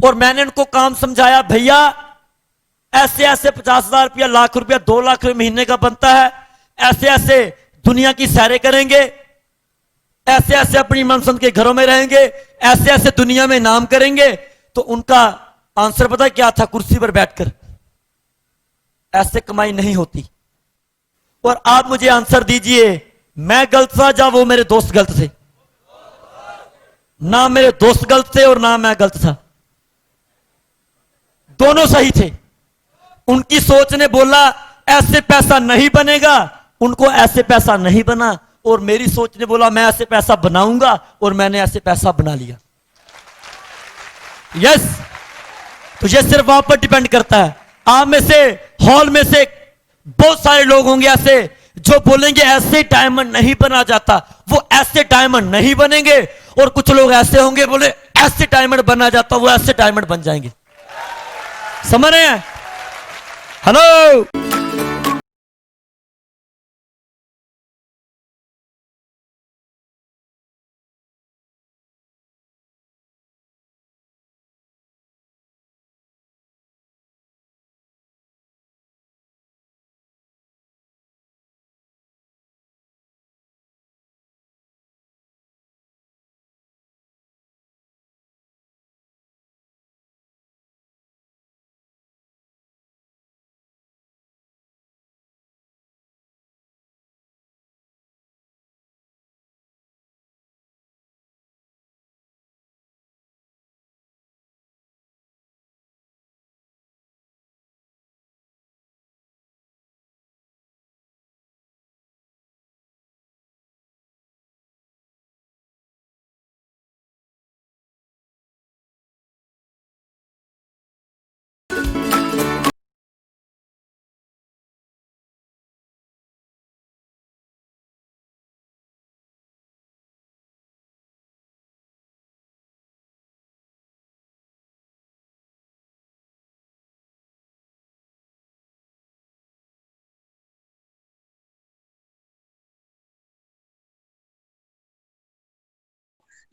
और मैंने उनको काम समझाया, भैया ऐसे ऐसे 50,000 रुपया, लाख रुपया, 2 लाख महीने का बनता है, ऐसे ऐसे दुनिया की सैरें करेंगे, ऐसे ऐसे अपनी मनपसंद के घरों में रहेंगे, ऐसे ऐसे दुनिया में नाम करेंगे। तो उनका आंसर पता क्या था? कुर्सी पर बैठकर ऐसे कमाई नहीं होती। और आप मुझे आंसर दीजिए, मैं गलत था या वो मेरे दोस्त गलत थे? ना मेरे दोस्त गलत थे और ना मैं गलत था, दोनों सही थे। उनकी सोच ने बोला ऐसे पैसा नहीं बनेगा, उनको ऐसे पैसा नहीं बना, और मेरी सोच ने बोला मैं ऐसे पैसा बनाऊंगा, और मैंने ऐसे पैसा बना लिया। यस, तो ये सिर्फ आप पर डिपेंड करता है। आप में से, हॉल में से बहुत सारे लोग होंगे ऐसे जो बोलेंगे ऐसे डायमंड नहीं बना जाता, वो ऐसे डायमंड नहीं बनेंगे। और कुछ लोग ऐसे होंगे बोले ऐसे डायमंड बना जाता, वो ऐसे डायमंड बन जाएंगे। समझ रहे हैं? हेलो,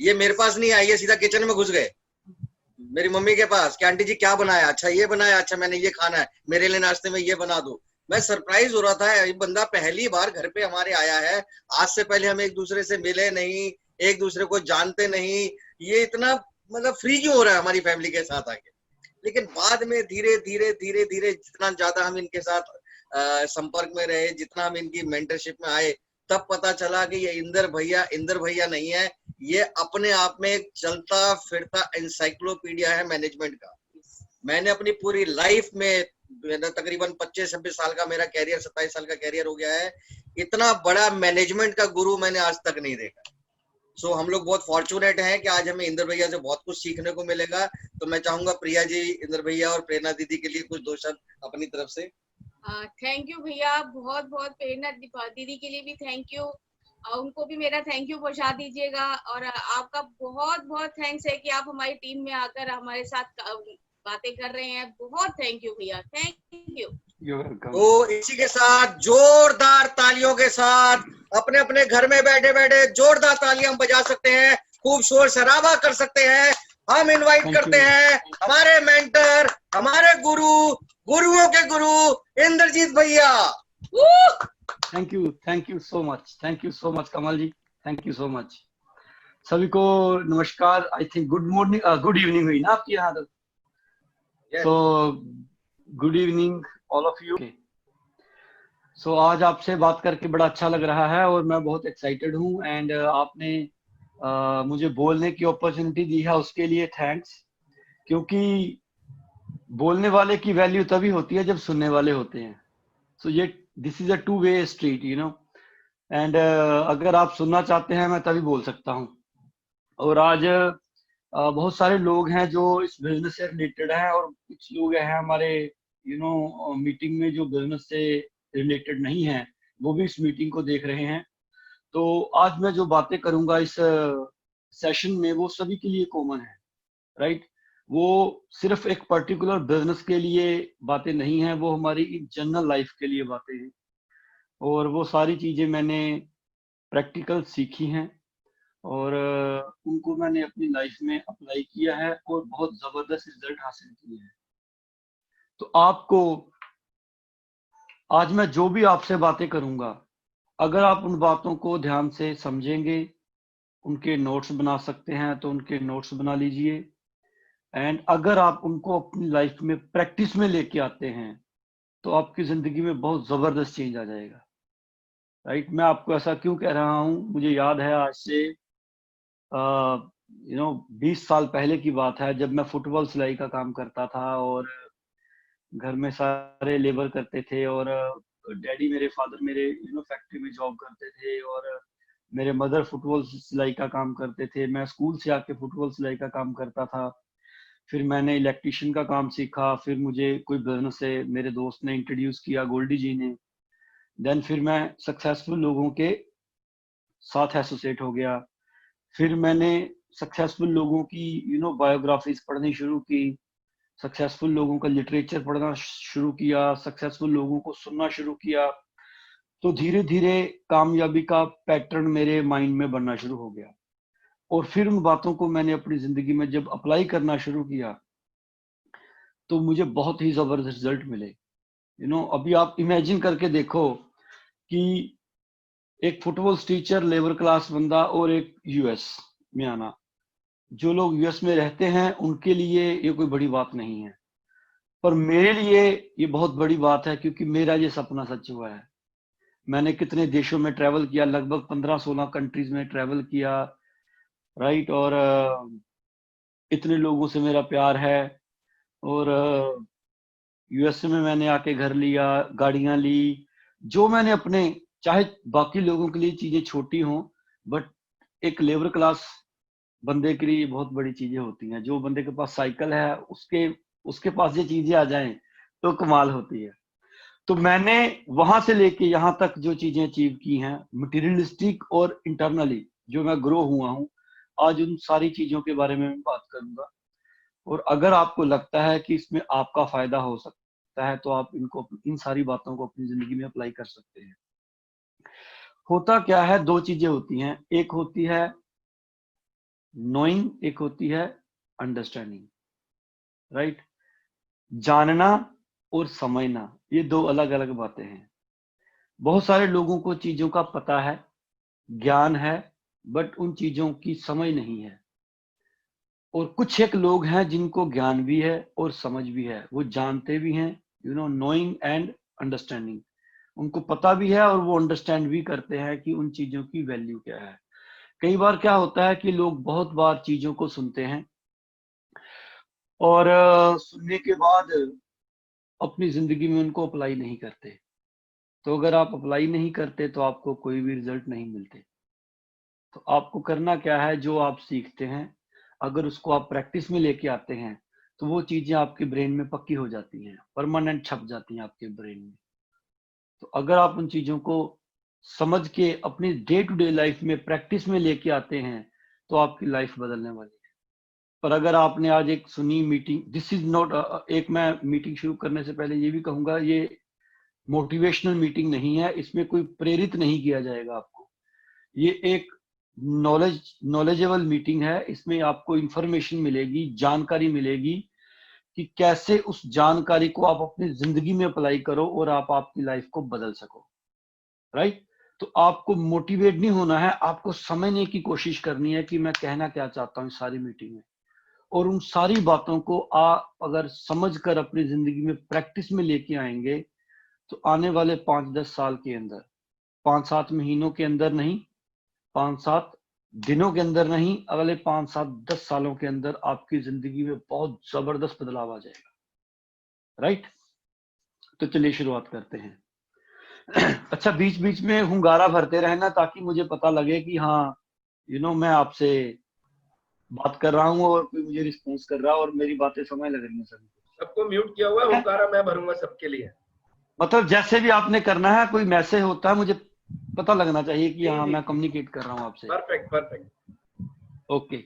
ये मेरे पास नहीं आई, ये सीधा किचन में घुस गए मेरी मम्मी के पास कि आंटी जी क्या बनाया? अच्छा ये बनाया, अच्छा मैंने ये खाना है, मेरे लिए नाश्ते में ये बना दो। मैं सरप्राइज हो रहा था, ये बंदा पहली बार घर पे हमारे आया है। आज से पहले हम एक दूसरे से मिले नहीं, एक दूसरे को जानते नहीं, ये इतना मतलब फ्री क्यों हो रहा है हमारी फैमिली के साथ आके। लेकिन बाद में धीरे धीरे धीरे धीरे जितना ज्यादा हम इनके साथ संपर्क में रहे, जितना हम इनकी मेंटरशिप में आए, तब पता चला कि ये इंदर भैया नहीं है, ये अपने आप में एक चलता फिरता एनसाइक्लोपीडिया है मैनेजमेंट का। मैंने अपनी पूरी लाइफ में तकरीबन 25-26 साल का मेरा कैरियर, 27 साल का कैरियर हो गया है, इतना बड़ा मैनेजमेंट का गुरु मैंने आज तक नहीं देखा। सो हम लोग बहुत फॉर्चुनेट हैं कि आज हमें इंदर भैया से बहुत कुछ सीखने को मिलेगा। तो मैं चाहूंगा प्रिया जी, इंदर भैया और प्रेरणा दीदी के लिए कुछ 2 शब्द अपनी तरफ से। थैंक यू भैया, बहुत बहुत। प्रेरणा दीदी के लिए भी थैंक यू, उनको भी मेरा थैंक यू पहुंचा दीजिएगा। और आपका बहुत बहुत थैंक्स है कि आप हमारी टीम में आकर हमारे साथ बातें कर रहे हैं। बहुत थैंक यू भैया, थैंक यू। तो इसी के साथ जोरदार तालियों के साथ अपने अपने घर में बैठे बैठे जोरदार तालियां हम बजा सकते हैं, खूब शोर शराबा कर सकते हैं। हम इनवाइट करते हैं हमारे मेंटर, हमारे गुरु, गुरुओं के गुरु इंद्रजीत भैया। Thank you so much Kamal ji, thank you so much. सभी को नमस्कार। I think good morning, good evening हुई ना आपकी यहाँ? So good evening all of you. So आज आपसे बात करके बड़ा अच्छा लग रहा है और मैं बहुत एक्साइटेड हूँ। एंड आपने मुझे बोलने की अपॉर्चुनिटी दी है, उसके लिए थैंक्स। क्योंकि बोलने वाले की वैल्यू तभी होती है जब सुनने वाले होते हैं। सो ये this is a 2-way street, you know. And अगर आप सुनना चाहते हैं मैं तभी बोल सकता हूँ। और आज बहुत सारे लोग हैं जो इस बिजनेस से रिलेटेड हैं, और कुछ लोग हैं हमारे मीटिंग में जो बिजनेस से रिलेटेड नहीं है, वो भी इस मीटिंग को देख रहे हैं। तो आज मैं जो बातें करूंगा इस सेशन में, वो सभी के लिए कॉमन है, राइट? वो सिर्फ एक पर्टिकुलर बिजनेस के लिए बातें नहीं है, वो हमारी जनरल लाइफ के लिए बातें हैं। और वो सारी चीजें मैंने प्रैक्टिकल सीखी हैं, और उनको मैंने अपनी लाइफ में अप्लाई किया है और बहुत जबरदस्त रिजल्ट हासिल किए हैं। तो आपको आज मैं जो भी आपसे बातें करूंगा, अगर आप उन बातों को ध्यान से समझेंगे, उनके नोट्स बना सकते हैं तो उनके नोट्स बना लीजिए, एंड अगर आप उनको अपनी लाइफ में प्रैक्टिस में लेके आते हैं तो आपकी जिंदगी में बहुत जबरदस्त चेंज आ जाएगा। राइट, मैं आपको ऐसा क्यों कह रहा हूं, मुझे याद है आज से 20 साल पहले की बात है, जब मैं फुटबॉल सिलाई का काम करता था और घर में सारे लेबर करते थे और डैडी मेरे फादर मेरे फैक्ट्री में जॉब करते थे और मेरे मदर फुटबॉल सिलाई का काम करते थे। मैं स्कूल से आके फुटबॉल सिलाई का काम करता था। फिर मैंने इलेक्ट्रिशियन का काम सीखा, फिर मुझे कोई बिजनेस से मेरे दोस्त ने इंट्रोड्यूस किया, गोल्डी जी ने। देन फिर मैं सक्सेसफुल लोगों के साथ एसोसिएट हो गया। फिर मैंने सक्सेसफुल लोगों की बायोग्राफीज पढ़नी शुरू की, सक्सेसफुल लोगों का लिटरेचर पढ़ना शुरू किया, सक्सेसफुल लोगों को सुनना शुरू किया। तो धीरे धीरे कामयाबी का पैटर्न मेरे माइंड में बनना शुरू हो गया और फिर उन बातों को मैंने अपनी जिंदगी में जब अप्लाई करना शुरू किया तो मुझे बहुत ही जबरदस्त रिजल्ट मिले। अभी आप इमेजिन करके देखो कि एक फुटबॉल टीचर, लेबर क्लास बंदा और एक यूएस में आना। जो लोग यूएस में रहते हैं उनके लिए ये कोई बड़ी बात नहीं है, पर मेरे लिए ये बहुत बड़ी बात है क्योंकि मेरा ये सपना सच हुआ है। मैंने कितने देशों में ट्रैवल किया, लगभग 15-16 कंट्रीज में ट्रैवल किया। राइट, और इतने लोगों से मेरा प्यार है और यूएसए में मैंने आके घर लिया, गाड़ियां ली। जो मैंने अपने, चाहे बाकी लोगों के लिए चीजें छोटी हों, बट एक लेबर क्लास बंदे के लिए बहुत बड़ी चीजें होती हैं। जो बंदे के पास साइकिल है उसके उसके पास ये चीजें आ जाएं तो कमाल होती है। तो मैंने वहां से लेके यहाँ तक जो चीजें अचीव की हैं, मटेरियलिस्टिक और इंटरनली जो मैं ग्रो हुआ हूँ, आज उन सारी चीजों के बारे में मैं बात करूंगा। और अगर आपको लगता है कि इसमें आपका फायदा हो सकता है तो आप इन सारी बातों को अपनी जिंदगी में अप्लाई कर सकते हैं। होता क्या है, दो चीजें होती हैं, एक होती है नोइंग, एक होती है अंडरस्टैंडिंग। राइट, जानना और समझना, ये दो अलग अलग बातें हैं। बहुत सारे लोगों को चीजों का पता है, ज्ञान है, बट उन चीजों की समझ नहीं है। और कुछ एक लोग हैं जिनको ज्ञान भी है और समझ भी है, वो जानते भी हैं, नोइंग एंड अंडरस्टैंडिंग। उनको पता भी है और वो अंडरस्टैंड भी करते हैं कि उन चीजों की वैल्यू क्या है। कई बार क्या होता है कि लोग बहुत बार चीजों को सुनते हैं और सुनने के बाद अपनी जिंदगी में उनको अप्लाई नहीं करते। तो अगर आप अप्लाई नहीं करते तो आपको कोई भी रिजल्ट नहीं मिलते। तो आपको करना क्या है, जो आप सीखते हैं अगर उसको आप प्रैक्टिस में लेके आते हैं तो वो चीजें आपके ब्रेन में पक्की हो जाती हैं, परमानेंट छप जाती हैं आपके ब्रेन में। तो अगर आप उन चीजों को समझ के अपनी डे टू डे लाइफ में प्रैक्टिस में लेके आते हैं तो आपकी लाइफ बदलने वाली है। पर अगर आपने आज एक सुनी मीटिंग, दिस इज नॉट, एक मैं मीटिंग शुरू करने से पहले ये भी कहूंगा, ये मोटिवेशनल मीटिंग नहीं है, इसमें कोई प्रेरित नहीं किया जाएगा आपको। ये एक नॉलेजेबल मीटिंग है। इसमें आपको इंफॉर्मेशन मिलेगी, जानकारी मिलेगी कि कैसे उस जानकारी को आप अपनी जिंदगी में अप्लाई करो और आप आपकी लाइफ को बदल सको। राइट, तो आपको मोटिवेट नहीं होना है, आपको समझने की कोशिश करनी है कि मैं कहना क्या चाहता हूँ इस सारी मीटिंग में। और उन सारी बातों को आप अगर समझ कर अपनी जिंदगी में प्रैक्टिस में लेके आएंगे तो आने वाले 5-10 साल के अंदर, 5-7 महीनों के अंदर नहीं, 5-7 दिनों के अंदर नहीं, अगले 5-7-10 सालों के अंदर आपकी जिंदगी में बहुत जबरदस्त बदलाव आ जाएगा। राइट, तो चलिए शुरुआत करते हैं। अच्छा, बीच बीच में हुंगारा भरते रहना ताकि मुझे पता लगे कि हाँ मैं आपसे बात कर रहा हूँ और कोई मुझे रिस्पॉन्स कर रहा है और मेरी बातें समझ लग रही है सभी को। सबको म्यूट किया हुआ है, हुंकारा मैं भरूंगा सबके लिए। मतलब जैसे भी आपने करना है, कोई मैसेज होता है मुझे पता लगना चाहिए कि हाँ मैं कम्युनिकेट कर रहा हूँ आपसे। Perfect perfect. ओके,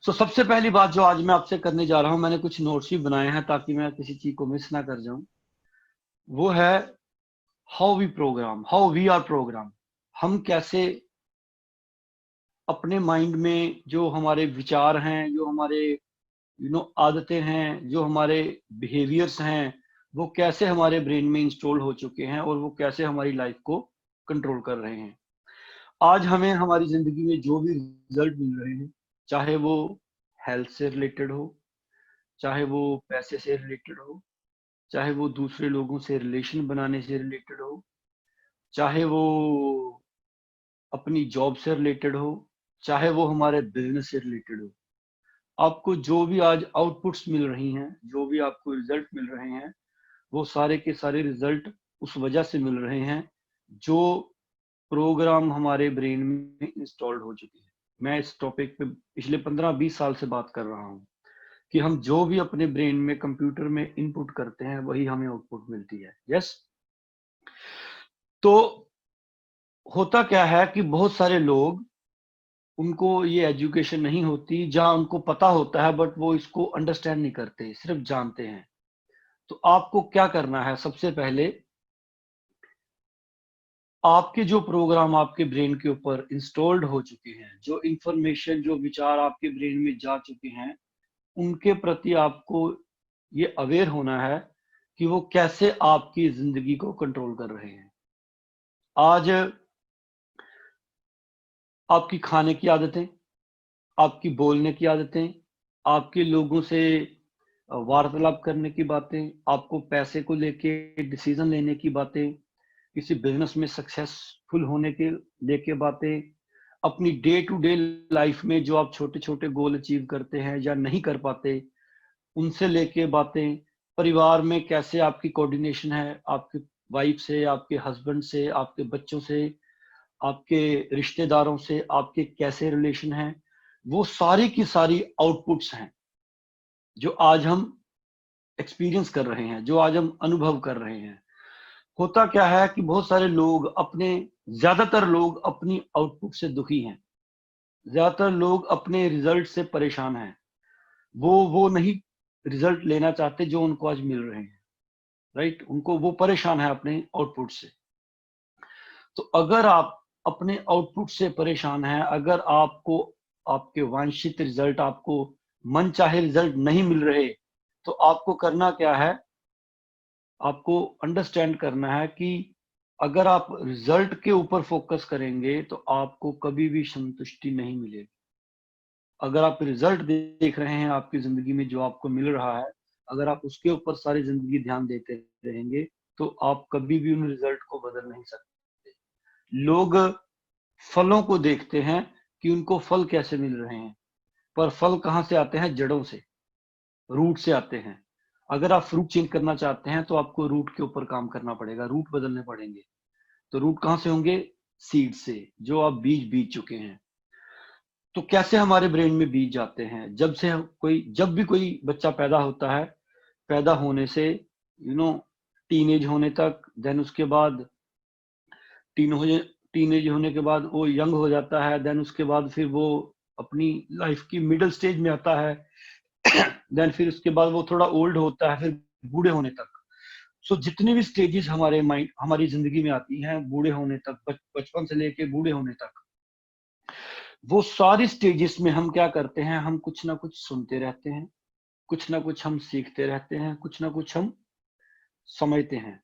सो सबसे पहली बात जो आज मैं आपसे करने जा रहा हूँ, मैंने कुछ नोट्स भी बनाए हैं ताकि मैं किसी चीज को मिस ना कर जाऊं, वो है हाउ वी आर प्रोग्राम। हम कैसे अपने माइंड में जो हमारे विचार हैं, जो हमारे आदतें हैं, जो हमारे बिहेवियर्स हैं, वो कैसे हमारे ब्रेन में इंस्टॉल हो चुके हैं और वो कैसे हमारी लाइफ को कंट्रोल कर रहे हैं। आज हमें हमारी जिंदगी में जो भी रिजल्ट मिल रहे हैं, चाहे वो हेल्थ से रिलेटेड हो, चाहे वो पैसे से रिलेटेड हो, चाहे वो दूसरे लोगों से रिलेशन बनाने से रिलेटेड हो, चाहे वो अपनी जॉब से रिलेटेड हो, चाहे वो हमारे बिजनेस से रिलेटेड हो, आपको जो भी आज आउटपुट्स मिल रही हैं, जो भी आपको रिजल्ट मिल रहे हैं, वो सारे के सारे रिजल्ट उस वजह से मिल रहे हैं जो प्रोग्राम हमारे ब्रेन में इंस्टॉल्ड हो चुके हैं। मैं इस टॉपिक पे पिछले 15-20 साल से बात कर रहा हूँ कि हम जो भी अपने ब्रेन में कंप्यूटर में इनपुट करते हैं वही हमें आउटपुट मिलती है। यस, तो होता क्या है कि बहुत सारे लोग, उनको ये एजुकेशन नहीं होती, जहां उनको पता होता है बट वो इसको अंडरस्टैंड नहीं करते, सिर्फ जानते हैं। तो आपको क्या करना है, सबसे पहले आपके जो प्रोग्राम आपके ब्रेन के ऊपर इंस्टॉल्ड हो चुके हैं, जो इंफॉर्मेशन, जो विचार आपके ब्रेन में जा चुके हैं, उनके प्रति आपको ये अवेयर होना है कि वो कैसे आपकी जिंदगी को कंट्रोल कर रहे हैं। आज आपकी खाने की आदतें, आपकी बोलने की आदतें, आपके लोगों से वार्तालाप करने की बातें, आपको पैसे को लेके डिसीजन लेने की बातें, किसी बिजनेस में सक्सेसफुल होने के लेके बातें, अपनी डे टू डे लाइफ में जो आप छोटे छोटे गोल अचीव करते हैं या नहीं कर पाते, उनसे लेके बातें, परिवार में कैसे आपकी कोऑर्डिनेशन है, आपके वाइफ से, आपके हस्बैंड से, आपके बच्चों से, आपके रिश्तेदारों से आपके कैसे रिलेशन हैं, वो सारी की सारी आउटपुट्स हैं जो आज हम एक्सपीरियंस कर रहे हैं, जो आज हम अनुभव कर रहे हैं। होता क्या है कि बहुत सारे लोग ज्यादातर लोग अपनी आउटपुट से दुखी हैं, ज्यादातर लोग अपने रिजल्ट से परेशान हैं। वो नहीं रिजल्ट लेना चाहते जो उनको आज मिल रहे हैं, राइट? उनको वो परेशान है अपने आउटपुट से। तो अगर आप अपने आउटपुट से परेशान हैं, अगर आपको आपके वांछित रिजल्ट, आपको मनचाहे रिजल्ट नहीं मिल रहे, तो आपको करना क्या है? आपको अंडरस्टैंड करना है कि अगर आप रिजल्ट के ऊपर फोकस करेंगे तो आपको कभी भी संतुष्टि नहीं मिलेगी। अगर आप रिजल्ट देख रहे हैं आपकी जिंदगी में, जो आपको मिल रहा है, अगर आप उसके ऊपर सारी जिंदगी ध्यान देते रहेंगे तो आप कभी भी उन रिजल्ट को बदल नहीं सकते। लोग फलों को देखते हैं कि उनको फल कैसे मिल रहे हैं, पर फल कहाँ से आते हैं? जड़ों से, रूट से आते हैं। अगर आप फ्रूट चेंज करना चाहते हैं तो आपको रूट के ऊपर काम करना पड़ेगा, रूट बदलने पड़ेंगे। तो रूट कहाँ से होंगे? सीड से, जो आप बीज चुके हैं। तो कैसे हमारे ब्रेन में बीज जाते हैं? जब भी कोई बच्चा पैदा होता है, पैदा होने से टीनेज होने तक, देन उसके बाद टीनेज होने के बाद वो यंग हो जाता है, देन उसके बाद फिर वो अपनी लाइफ की मिडिल स्टेज में आता है, देन फिर उसके बाद वो थोड़ा ओल्ड होता है, फिर बूढ़े होने तक। सो जितनी भी स्टेजेस हमारी जिंदगी में आती हैं, बूढ़े होने तक, बचपन से लेके बूढ़े होने तक, वो सारी स्टेजेस में हम क्या करते हैं? हम कुछ ना कुछ सुनते रहते हैं, कुछ ना कुछ हम सीखते रहते हैं, कुछ ना कुछ हम समझते हैं।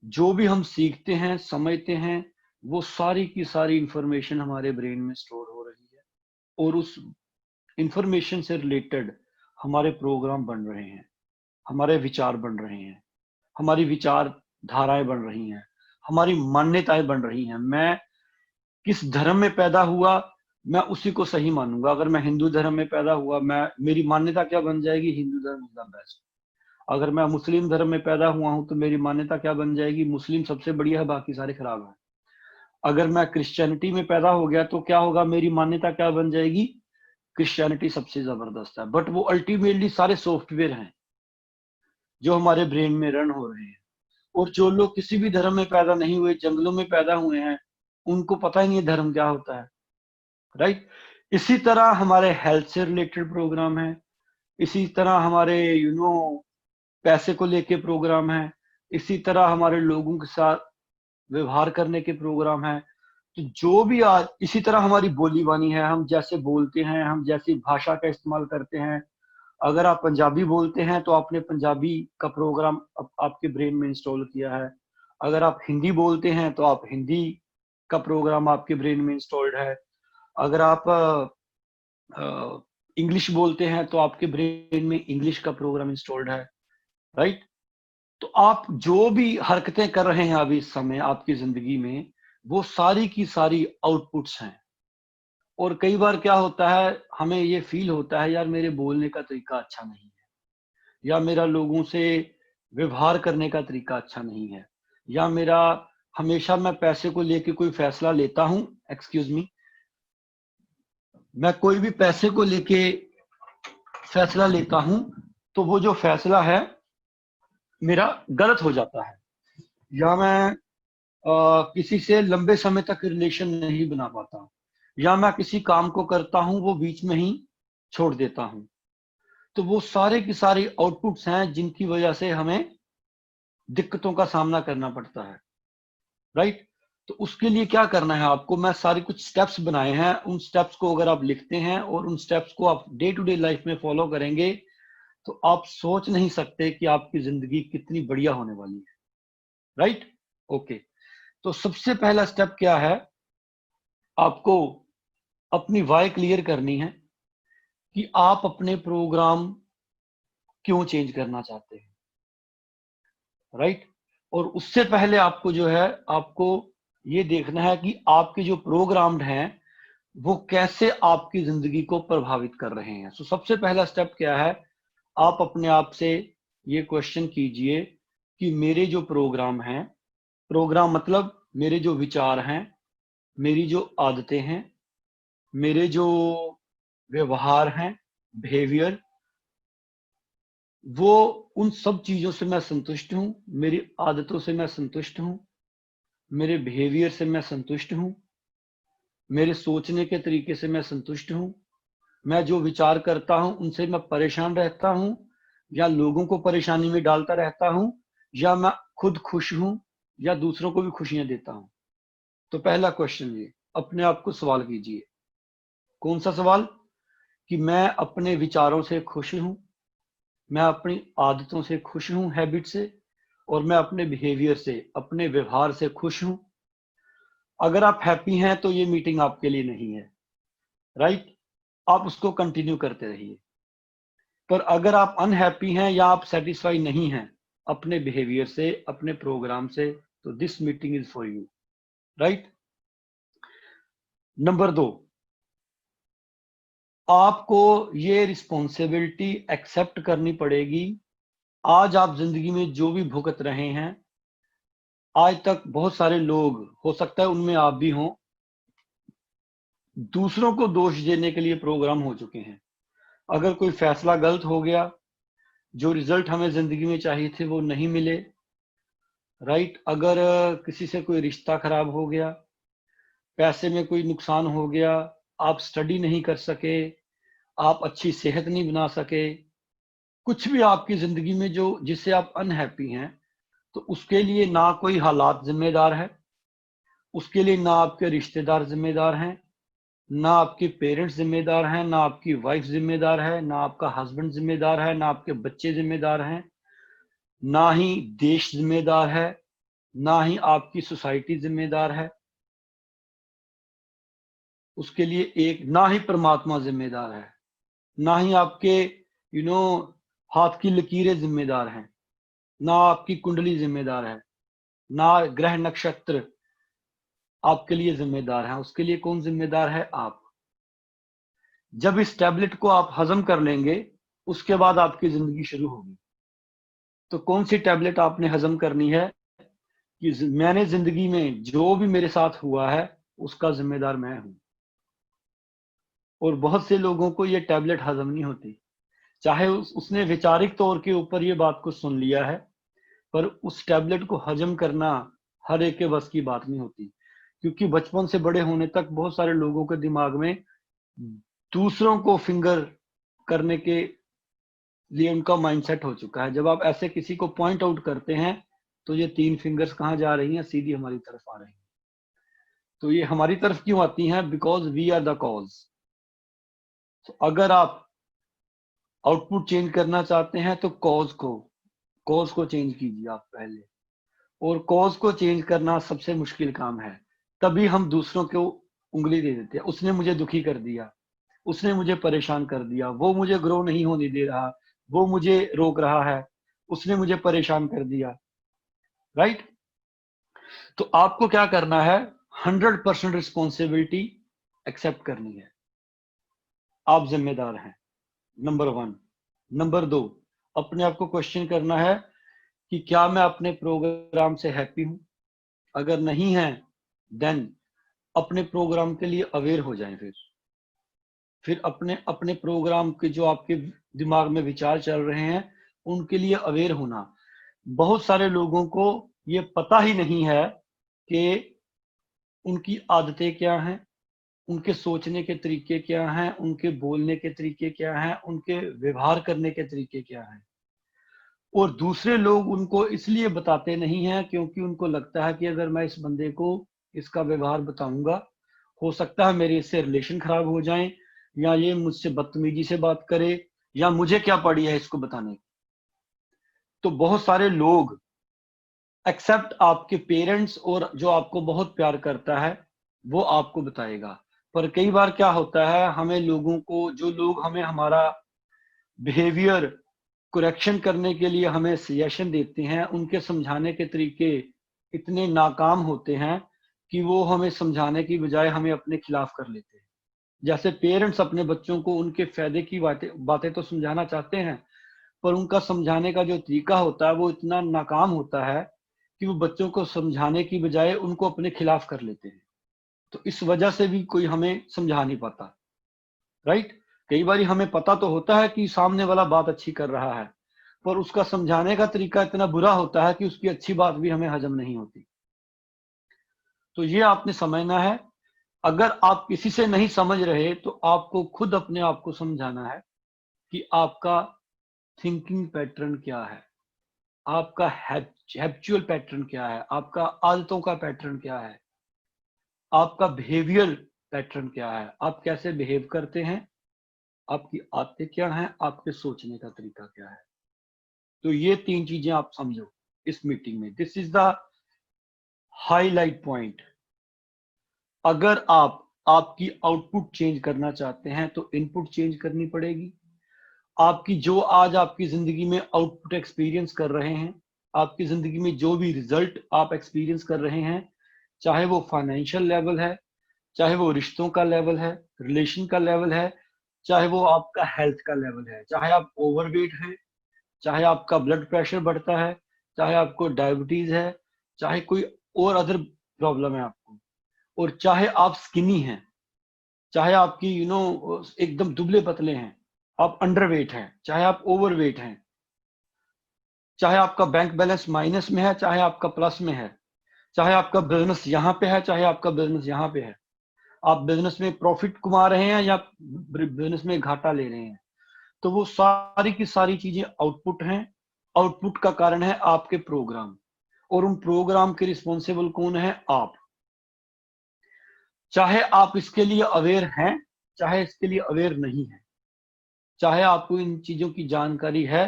जो भी हम सीखते हैं, समझते हैं, वो सारी की सारी इंफॉर्मेशन हमारे ब्रेन में स्टोर हो रही है और उस इंफॉर्मेशन से रिलेटेड हमारे प्रोग्राम बन रहे हैं, हमारे विचार बन रहे हैं, हमारी विचार धाराएं बन रही हैं, हमारी मान्यताएं बन रही हैं। मैं किस धर्म में पैदा हुआ, मैं उसी को सही मानूंगा। अगर मैं हिंदू धर्म में पैदा हुआ, मेरी मान्यता क्या बन जाएगी? हिंदू धर्म इज द बेस्ट। अगर मैं मुस्लिम धर्म में पैदा हुआ हूं तो मेरी मान्यता क्या बन जाएगी? मुस्लिम सबसे बढ़िया है, बाकी सारे खराब हैं। अगर मैं क्रिश्चियनिटी में पैदा हो गया तो क्या होगा? मेरी मान्यता क्या बन जाएगी? क्रिश्चियनिटी सबसे जबरदस्त है। बट वो अल्टीमेटली सारे सॉफ्टवेयर हैं जो हमारे ब्रेन में रन हो रहे हैं। और जो लोग किसी भी धर्म में पैदा नहीं हुए, जंगलों में पैदा हुए हैं, उनको पता ही नहीं धर्म क्या होता है, राइट? इसी तरह हमारे हेल्थ से रिलेटेड प्रोग्राम है, इसी तरह हमारे पैसे को लेके प्रोग्राम है, इसी तरह हमारे लोगों के साथ व्यवहार करने के प्रोग्राम है। तो जो भी आज इसी तरह हमारी बोली बानी है, हम जैसे बोलते हैं, हम जैसी भाषा का इस्तेमाल करते हैं। अगर आप पंजाबी बोलते हैं तो आपने पंजाबी का प्रोग्राम आपके ब्रेन में इंस्टॉल किया है। अगर आप हिंदी बोलते हैं तो आप हिंदी का प्रोग्राम आपके ब्रेन में इंस्टॉल्ड है। अगर आप इंग्लिश बोलते हैं तो आपके ब्रेन में इंग्लिश का प्रोग्राम इंस्टॉल्ड है, राइट। तो आप जो भी हरकतें कर रहे हैं अभी इस समय आपकी जिंदगी में, वो सारी की सारी आउटपुट्स हैं। और कई बार क्या होता है, हमें ये फील होता है यार मेरे बोलने का तरीका अच्छा नहीं है, या मेरा लोगों से व्यवहार करने का तरीका अच्छा नहीं है, या मेरा हमेशा मैं पैसे को लेके कोई फैसला लेता हूं, एक्सक्यूज मी, मैं कोई भी पैसे को लेके फैसला लेता हूं तो वो जो फैसला है मेरा गलत हो जाता है, या मैं किसी से लंबे समय तक रिलेशन नहीं बना पाता, या मैं किसी काम को करता हूं वो बीच में ही छोड़ देता हूं। तो वो सारे की सारी आउटपुट्स हैं जिनकी वजह से हमें दिक्कतों का सामना करना पड़ता है, राइट। तो उसके लिए क्या करना है आपको, मैं सारे कुछ स्टेप्स बनाए हैं, उन स्टेप्स को अगर आप लिखते हैं और उन स्टेप्स को आप डे टू डे लाइफ में फॉलो करेंगे तो आप सोच नहीं सकते कि आपकी जिंदगी कितनी बढ़िया होने वाली है, राइट। ओके, तो सबसे पहला स्टेप क्या है, आपको अपनी वाई क्लियर करनी है कि आप अपने प्रोग्राम क्यों चेंज करना चाहते हैं, राइट। और उससे पहले आपको जो है, आपको ये देखना है कि आपके जो प्रोग्राम्ड हैं वो कैसे आपकी जिंदगी को प्रभावित कर रहे हैं। सो सबसे पहला स्टेप क्या है, आप अपने आप से ये क्वेश्चन कीजिए कि मेरे जो प्रोग्राम हैं, प्रोग्राम मतलब मेरे जो विचार हैं, मेरी जो आदतें हैं, मेरे जो व्यवहार हैं, बिहेवियर, वो उन सब चीजों से मैं संतुष्ट हूं, मेरी आदतों से मैं संतुष्ट हूं, मेरे बिहेवियर से मैं संतुष्ट हूं, मेरे सोचने के तरीके से मैं संतुष्ट हूं, मैं जो विचार करता हूं उनसे मैं परेशान रहता हूं या लोगों को परेशानी में डालता रहता हूं, या मैं खुद खुश हूं या दूसरों को भी खुशियां देता हूं। तो पहला क्वेश्चन ये अपने आप को सवाल कीजिए, कौन सा सवाल, कि मैं अपने विचारों से खुश हूं, मैं अपनी आदतों से खुश हूं, हैबिट से, और मैं अपने बिहेवियर से, अपने व्यवहार से खुश हूं। अगर आप हैप्पी हैं तो ये मीटिंग आपके लिए नहीं है, राइट। आप उसको कंटिन्यू करते रहिए। पर अगर आप अनहैप्पी हैं या आप सेटिस्फाई नहीं हैं अपने बिहेवियर से, अपने प्रोग्राम से, तो this meeting is for you, right. Number 2, आपको ये रिस्पॉन्सिबिलिटी एक्सेप्ट करनी पड़ेगी। आज आप जिंदगी में जो भी भुगत रहे हैं, आज तक बहुत सारे लोग, हो सकता है उनमें आप भी हों, दूसरों को दोष देने के लिए प्रोग्राम हो चुके हैं। अगर कोई फैसला गलत हो गया, जो रिजल्ट हमें जिंदगी में चाहिए थे वो नहीं मिले, राइट। अगर किसी से कोई रिश्ता खराब हो गया, पैसे में कोई नुकसान हो गया, आप स्टडी नहीं कर सके, आप अच्छी सेहत नहीं बना सके, कुछ भी आपकी जिंदगी में जो जिससे आप अनहैप्पी हैं, तो उसके लिए ना कोई हालात जिम्मेदार है, उसके लिए ना आपके रिश्तेदार जिम्मेदार हैं, ना आपके पेरेंट्स जिम्मेदार हैं, ना आपकी वाइफ जिम्मेदार है, ना आपका हस्बैंड जिम्मेदार है, ना आपके बच्चे जिम्मेदार हैं, ना ही देश जिम्मेदार है, ना ही आपकी सोसाइटी जिम्मेदार है। उसके लिए एक ना ही परमात्मा जिम्मेदार है, ना ही आपके हाथ की लकीरें जिम्मेदार हैं, ना आपकी कुंडली जिम्मेदार है, ना ग्रह नक्षत्र आपके लिए जिम्मेदार है। उसके लिए कौन जिम्मेदार है? आप। जब इस टैबलेट को आप हजम कर लेंगे, उसके बाद आपकी जिंदगी शुरू होगी। तो कौन सी टैबलेट आपने हजम करनी है कि मैंने जिंदगी में जो भी मेरे साथ हुआ है उसका जिम्मेदार मैं हूं। और बहुत से लोगों को ये टैबलेट हजम नहीं होती, चाहे उसने वैचारिक तौर के ऊपर ये बात को सुन लिया है, पर उस टैबलेट को हजम करना हर एक के बस की बात नहीं होती। क्योंकि बचपन से बड़े होने तक बहुत सारे लोगों के दिमाग में दूसरों को फिंगर करने के लिए उनका माइंडसेट हो चुका है। जब आप ऐसे किसी को पॉइंट आउट करते हैं तो ये 3 फिंगर्स कहाँ जा रही हैं? सीधी हमारी तरफ आ रही हैं। तो ये हमारी तरफ क्यों आती हैं? Because we are the cause. तो अगर आप आउटपुट चेंज करना चाहते हैं तो कॉज को चेंज कीजिए आप पहले, और कॉज को चेंज करना सबसे मुश्किल काम है। तभी हम दूसरों को उंगली दे देते हैं, उसने मुझे दुखी कर दिया, उसने मुझे परेशान कर दिया, वो मुझे ग्रो नहीं होने दे रहा, वो मुझे रोक रहा है, उसने मुझे परेशान कर दिया, राइट? तो आपको क्या करना है? 100% रिस्पॉन्सिबिलिटी एक्सेप्ट करनी है। आप जिम्मेदार हैं, नंबर 1। नंबर 2, अपने आप को क्वेश्चन करना है कि क्या मैं अपने प्रोग्राम से हैप्पी हूं? अगर नहीं है, देन अपने प्रोग्राम के लिए अवेयर हो जाएं। फिर अपने अपने प्रोग्राम के जो आपके दिमाग में विचार चल रहे हैं उनके लिए अवेयर होना। बहुत सारे लोगों को ये पता ही नहीं है कि उनकी आदतें क्या हैं, उनके सोचने के तरीके क्या हैं, उनके बोलने के तरीके क्या हैं, उनके व्यवहार करने के तरीके क्या हैं। और दूसरे लोग उनको इसलिए बताते नहीं हैं क्योंकि उनको लगता है कि अगर मैं इस बंदे को इसका व्यवहार बताऊंगा, हो सकता है मेरे इससे रिलेशन खराब हो जाएं, या ये मुझसे बदतमीजी से बात करे, या मुझे क्या पड़ी है इसको बताने की। तो बहुत सारे लोग एक्सेप्ट आपके पेरेंट्स और जो आपको बहुत प्यार करता है वो आपको बताएगा। पर कई बार क्या होता है, हमें लोगों को, जो लोग हमें हमारा बिहेवियर करेक्शन करने के लिए हमें सजेशन देते हैं, उनके समझाने के तरीके इतने नाकाम होते हैं कि वो हमें समझाने की बजाय हमें अपने खिलाफ कर लेते हैं। जैसे पेरेंट्स अपने बच्चों को उनके फायदे की बातें तो समझाना चाहते हैं, पर उनका समझाने का जो तरीका होता है वो इतना नाकाम होता है कि वो बच्चों को समझाने की बजाय उनको अपने खिलाफ कर लेते हैं। तो इस वजह से भी कोई हमें समझा नहीं पाता, राइट? कई बार हमें पता तो होता है कि सामने वाला बात अच्छी कर रहा है, पर उसका समझाने का तरीका इतना बुरा होता है कि उसकी अच्छी बात भी हमें हजम नहीं होती। तो ये आपने समझना है। अगर आप किसी से नहीं समझ रहे तो आपको खुद अपने आप को समझाना है कि आपका थिंकिंग पैटर्न क्या है, आपका हैबिचुअल पैटर्न क्या है, आपका आदतों का पैटर्न क्या है, आपका बिहेवियर पैटर्न क्या है, आप कैसे बिहेव करते हैं, आपकी आदतें क्या हैं, आपके सोचने का तरीका क्या है। तो ये 3 चीजें आप समझो इस मीटिंग में। This is the highlight point. अगर आप आपकी आउटपुट चेंज करना चाहते हैं तो इनपुट चेंज करनी पड़ेगी। आपकी जो आज आपकी जिंदगी में आउटपुट एक्सपीरियंस कर रहे हैं, आपकी जिंदगी में जो भी रिजल्ट आप एक्सपीरियंस कर रहे हैं, चाहे वो फाइनेंशियल लेवल है, चाहे वो रिश्तों का लेवल है, रिलेशन का लेवल है, चाहे वो आपका हेल्थ का लेवल है, चाहे आप ओवरवेट हैं, चाहे आपका ब्लड प्रेशर बढ़ता है, चाहे आपको डायबिटीज है, चाहे कोई और अदर प्रॉब्लम है आपको, और चाहे आप स्किनी हैं, चाहे आपकी एकदम दुबले पतले हैं, आप अंडरवेट हैं, चाहे आप ओवरवेट हैं, चाहे आपका बैंक बैलेंस माइनस में है, चाहे आपका प्लस में है, चाहे आपका बिजनेस यहाँ पे है, चाहे आपका बिजनेस यहाँ पे है, आप बिजनेस में प्रॉफिट कमा रहे हैं या बिजनेस में घाटा ले रहे हैं, तो वो सारी की सारी चीजें आउटपुट हैं। आउटपुट का कारण है आपके प्रोग्राम, और उन प्रोग्राम के रिस्पॉन्सिबल कौन है? आप। चाहे आप इसके लिए अवेयर हैं, चाहे इसके लिए अवेयर नहीं है, चाहे आपको इन चीजों की जानकारी है,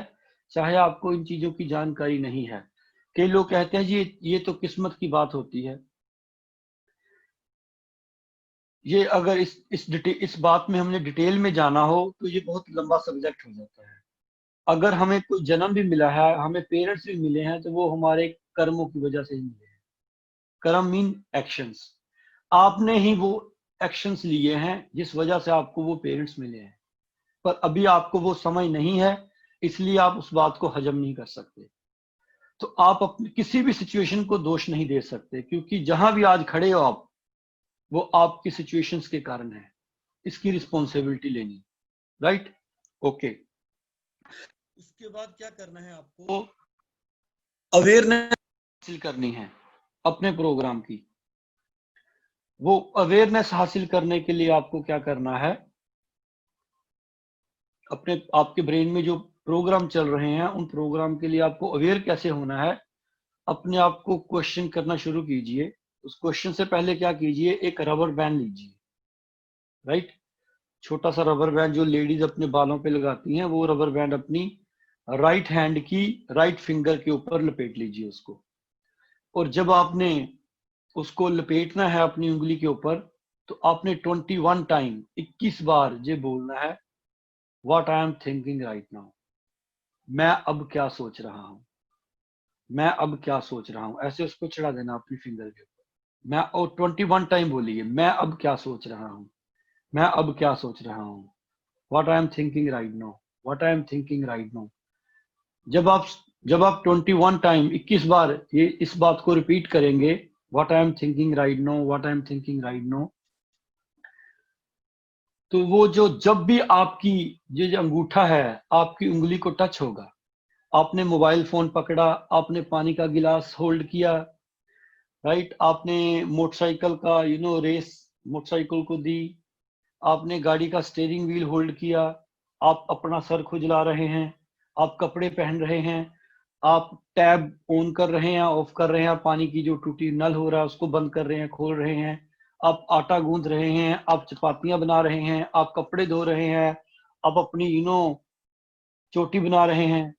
चाहे आपको इन चीजों की जानकारी नहीं है। कई लोग कहते हैं जी ये तो किस्मत की बात होती है। ये अगर इस बात में हमने डिटेल में जाना हो तो ये बहुत लंबा सब्जेक्ट हो जाता है। अगर हमें कोई जन्म भी मिला है, हमें पेरेंट्स भी मिले हैं, तो वो हमारे कर्मों की वजह से ही मिले हैं। कर्म मीन एक्शंस। आपने ही वो एक्शंस लिए हैं जिस वजह से आपको वो पेरेंट्स मिले हैं, पर अभी आपको वो समझ नहीं है, इसलिए आप उस बात को हजम नहीं कर सकते। तो आप अपनी किसी भी सिचुएशन को दोष नहीं दे सकते, क्योंकि जहां भी आज खड़े हो आप, वो आपकी सिचुएशंस के कारण है। इसकी रिस्पॉन्सिबिलिटी लेनी, राइट? ओके। उसके बाद क्या करना है? आपको अवेयरनेस हासिल करनी है अपने प्रोग्राम की। वो अवेयरनेस हासिल करने के लिए आपको क्या करना है? आपके ब्रेन में जो प्रोग्राम चल रहे हैं, उन प्रोग्राम के लिए आपको अवेयर कैसे होना है? अपने आप को क्वेश्चन करना शुरू कीजिए उस क्वेश्चन से पहले क्या कीजिए, एक रबर बैंड लीजिए, राइट। छोटा सा रबर बैंड जो लेडीज अपने बालों पे लगाती हैं, वो रबर बैंड अपनी राइट हैंड की राइट फिंगर के ऊपर लपेट लीजिए उसको। और जब आपने उसको लपेटना है अपनी उंगली के ऊपर, तो आपने 21 टाइम 21 बार ये बोलना है, what I am thinking right now. मैं अब क्या सोच रहा हूं, मैं अब क्या सोच रहा हूं। ऐसे उसको चढ़ा देना अपनी फिंगर के ऊपर। मैं, और 21 टाइम बोलिए, मैं अब क्या सोच रहा हूं, मैं अब क्या सोच रहा हूं, what I am thinking right now, what I am thinking right now. जब आप 21 टाइम 21 बार ये इस बात को रिपीट करेंगे, what I am thinking right now, what I am thinking right now, तो वो जो जब भी आपकी ये जो अंगूठा है आपकी उंगली को टच होगा, आपने मोबाइल फोन पकड़ा, आपने पानी का गिलास होल्ड किया, राइट, आपने मोटरसाइकिल का रेस मोटरसाइकिल को दी, आपने गाड़ी का स्टीयरिंग व्हील होल्ड किया, आप अपना सर खुजला रहे हैं, आप कपड़े पहन रहे हैं, आप टैब ऑन कर रहे हैं, ऑफ कर रहे हैं, पानी की जो टूटी नल हो रहा है उसको बंद कर रहे हैं, खोल रहे हैं, आप आटा गूंथ रहे हैं, आप चपातियां बना रहे हैं, आप कपड़े धो रहे हैं, आप अपनी चोटी बना रहे हैं,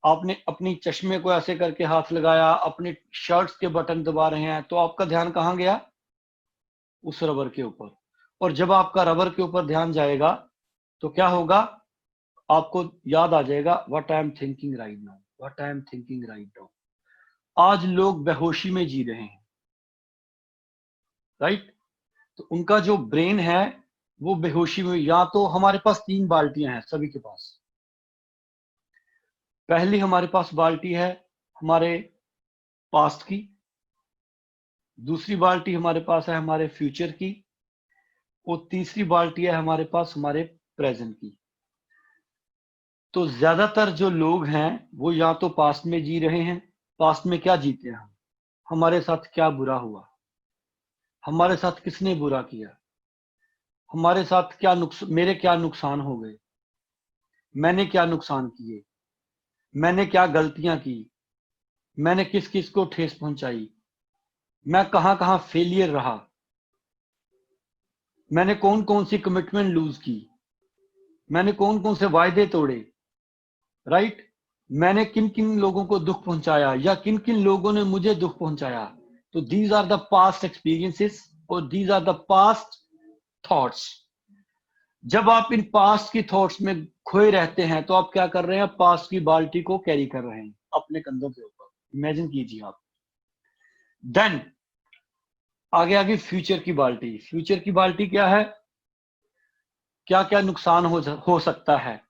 आपने अपनी चश्मे को ऐसे करके हाथ लगाया, अपने शर्ट्स के बटन दबा रहे हैं, तो आपका ध्यान कहाँ गया? उस रबर के ऊपर। और जब आपका रबर के ऊपर ध्यान जाएगा तो क्या होगा? आपको याद आ जाएगा, what I am thinking right now, what I am thinking right now. आज लोग बेहोशी में जी रहे हैं, राइट। तो उनका जो ब्रेन है वो बेहोशी में, या तो हमारे पास 3 बाल्टियां हैं सभी के पास। पहली हमारे पास बाल्टी है हमारे पास्ट की, दूसरी बाल्टी हमारे पास है हमारे फ्यूचर की, और तीसरी बाल्टी है हमारे पास हमारे प्रेजेंट की। तो ज्यादातर जो लोग हैं वो या तो पास्ट में जी रहे हैं। पास्ट में क्या जीते हैं हम? हमारे साथ क्या बुरा हुआ, हमारे साथ किसने बुरा किया, हमारे साथ क्या मेरे क्या नुकसान हो गए, मैंने क्या नुकसान किए, मैंने क्या गलतियां की, मैंने किस किस को ठेस पहुंचाई, मैं कहां कहां फेलियर रहा, मैंने कौन कौन सी कमिटमेंट लूज की, मैंने कौन कौन से वायदे तोड़े, राइट। मैंने किन किन लोगों को दुख पहुंचाया या किन किन लोगों ने मुझे दुख पहुंचाया। तो these are the past experiences और these are the past thoughts. जब आप इन पास्ट की थॉट्स में खोए रहते हैं तो आप क्या कर रहे हैं? पास्ट की बाल्टी को कैरी कर रहे हैं अपने कंधों के ऊपर। इमेजिन कीजिए आप। देन आगे आगे फ्यूचर की बाल्टी। फ्यूचर की बाल्टी क्या है? क्या क्या नुकसान हो सकता है,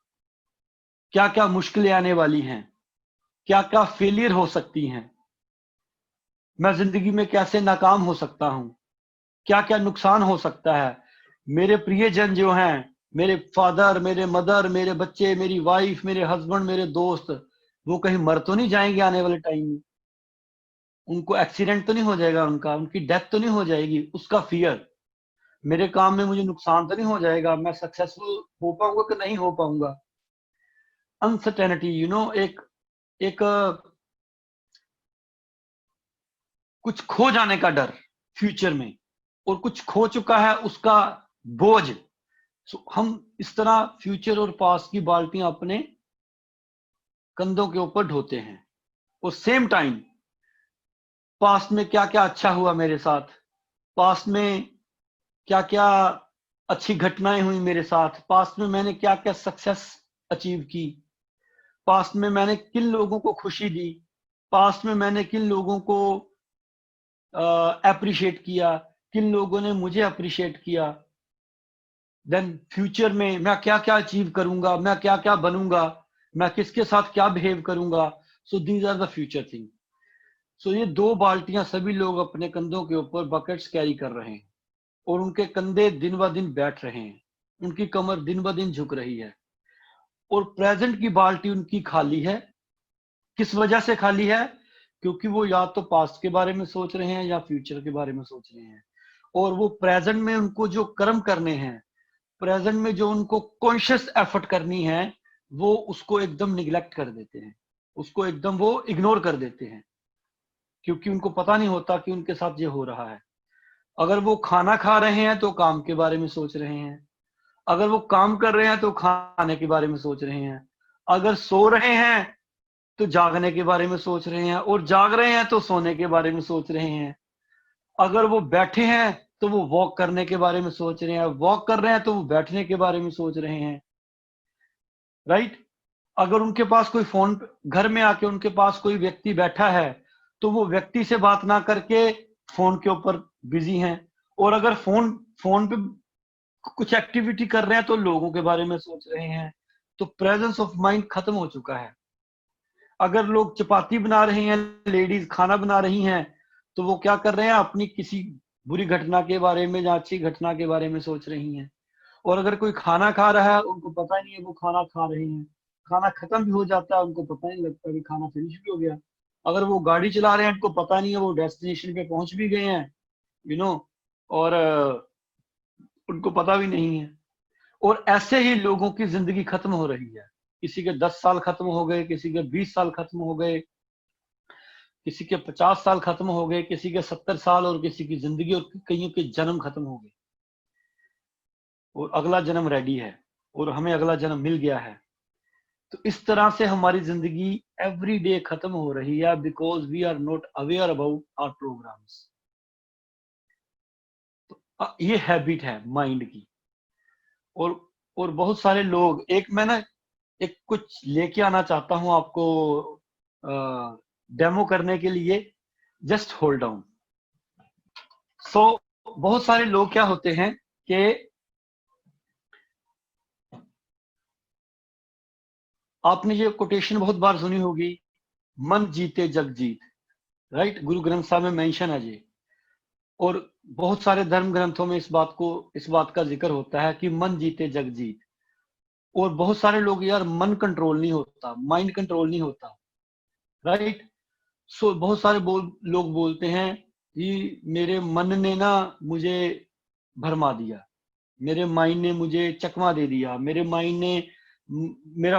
क्या क्या मुश्किलें आने वाली हैं, क्या क्या फेलियर हो सकती हैं, मैं जिंदगी में कैसे नाकाम हो सकता हूं, क्या क्या नुकसान हो सकता है, मेरे प्रियजन जो हैं, मेरे फादर, मेरे मदर, मेरे बच्चे, मेरी वाइफ, मेरे हस्बैंड, मेरे दोस्त, वो कहीं मर तो नहीं जाएंगे आने वाले टाइम में? उनको एक्सीडेंट तो नहीं हो जाएगा, उनकी डेथ तो नहीं हो जाएगी? उसका फियर। मेरे काम में मुझे नुकसान तो नहीं हो जाएगा, मैं सक्सेसफुल हो पाऊंगा कि नहीं हो पाऊंगा? अनसर्टेनिटी, एक कुछ खो जाने का डर फ्यूचर में, और कुछ खो चुका है उसका बोझ। हम इस तरह फ्यूचर और पास्ट की बाल्टियां अपने कंधों के ऊपर ढोते हैं। और सेम टाइम पास्ट में क्या क्या अच्छा हुआ मेरे साथ, पास्ट में क्या क्या अच्छी घटनाएं हुई मेरे साथ, पास्ट में मैंने क्या क्या सक्सेस अचीव की, पास्ट में मैंने किन लोगों को खुशी दी, पास्ट में मैंने किन लोगों को अप्रिशिएट किया, किन लोगों ने मुझे अप्रिशिएट किया। देन फ्यूचर में मैं क्या क्या अचीव करूंगा, मैं क्या क्या बनूंगा, मैं किसके साथ क्या बिहेव करूंगा। So these are the future thing. So ये 2 बाल्टियां सभी लोग अपने कंधों के ऊपर बकेट्स कैरी कर रहे हैं, और उनके कंधे दिन ब दिन बैठ रहे हैं, उनकी कमर दिन ब दिन झुक रही है, और प्रेजेंट की बाल्टी उनकी खाली है। किस वजह से खाली है? क्योंकि वो या तो पास्ट के बारे में सोच रहे हैं या फ्यूचर के बारे में सोच रहे हैं, और वो प्रेजेंट में उनको जो कर्म करने हैं, प्रेजेंट में जो उनको कॉन्शियस एफर्ट करनी है, वो उसको एकदम निग्लेक्ट कर देते हैं, उसको एकदम वो इग्नोर कर देते हैं। क्योंकि उनको पता नहीं होता कि उनके साथ ये हो रहा है। अगर वो खाना खा रहे हैं तो काम के बारे में सोच रहे हैं, अगर वो काम कर रहे हैं तो खाने के बारे में सोच रहे हैं, अगर सो रहे हैं तो जागने के बारे में सोच रहे हैं, और जाग रहे हैं तो सोने के बारे में सोच रहे हैं। अगर वो बैठे हैं तो वो वॉक करने के बारे में सोच रहे हैं, वॉक कर रहे हैं तो वो बैठने के बारे में सोच रहे हैं, राइट। अगर उनके पास कोई फोन, घर में आके उनके पास कोई व्यक्ति बैठा है तो वो व्यक्ति से बात ना करके फोन के ऊपर बिजी हैं। और अगर फोन पे कुछ एक्टिविटी कर रहे हैं तो लोगों के बारे में सोच रहे हैं। तो प्रेजेंस ऑफ माइंड खत्म हो चुका है। अगर लोग चपाती बना रहे हैं, लेडीज खाना बना रही हैं, तो वो क्या कर रहे हैं, अपनी किसी बुरी घटना के बारे में या अच्छी घटना के बारे में सोच रही हैं। और अगर कोई खाना खा रहा है, उनको पता ही नहीं है वो खाना खा रहे हैं, खाना खत्म भी हो जाता है, उनको पता नहीं लगता कि खाना फिनिश भी हो गया। अगर वो गाड़ी चला रहे हैं, उनको पता नहीं है वो डेस्टिनेशन पे पहुंच भी गए हैं, और उनको पता भी नहीं है। और ऐसे ही लोगों की जिंदगी खत्म हो रही है। किसी के 10 साल खत्म हो गए, किसी के 20 साल खत्म हो गए, किसी के 50 साल खत्म हो गए, किसी के 70 साल, और किसी की जिंदगी और कईयों के जन्म खत्म हो गए, और अगला जन्म रेडी है, और हमें अगला जन्म मिल गया है। तो इस तरह से हमारी जिंदगी एवरी डे खत्म हो रही है, because we are not aware about our programmes. तो ये हैबिट है माइंड की। और बहुत सारे लोग, मैं ना एक कुछ लेके आना चाहता हूं आपको डेमो करने के लिए। Just hold down. सो बहुत सारे लोग क्या होते हैं कि आपने ये कोटेशन बहुत बार सुनी होगी, मन जीते जग जीत, राइट। गुरु ग्रंथ साहब में मेंशन है ये, और बहुत सारे धर्म ग्रंथों में इस बात का जिक्र होता है कि मन जीते जग जीत। और बहुत सारे लोग, यार मन कंट्रोल नहीं होता, माइंड कंट्रोल नहीं होता, राइट। सो बहुत सारे लोग बोलते हैं कि मेरे मन ने ना मुझे भरमा दिया, मेरे माइंड ने मुझे चकमा दे दिया, मेरा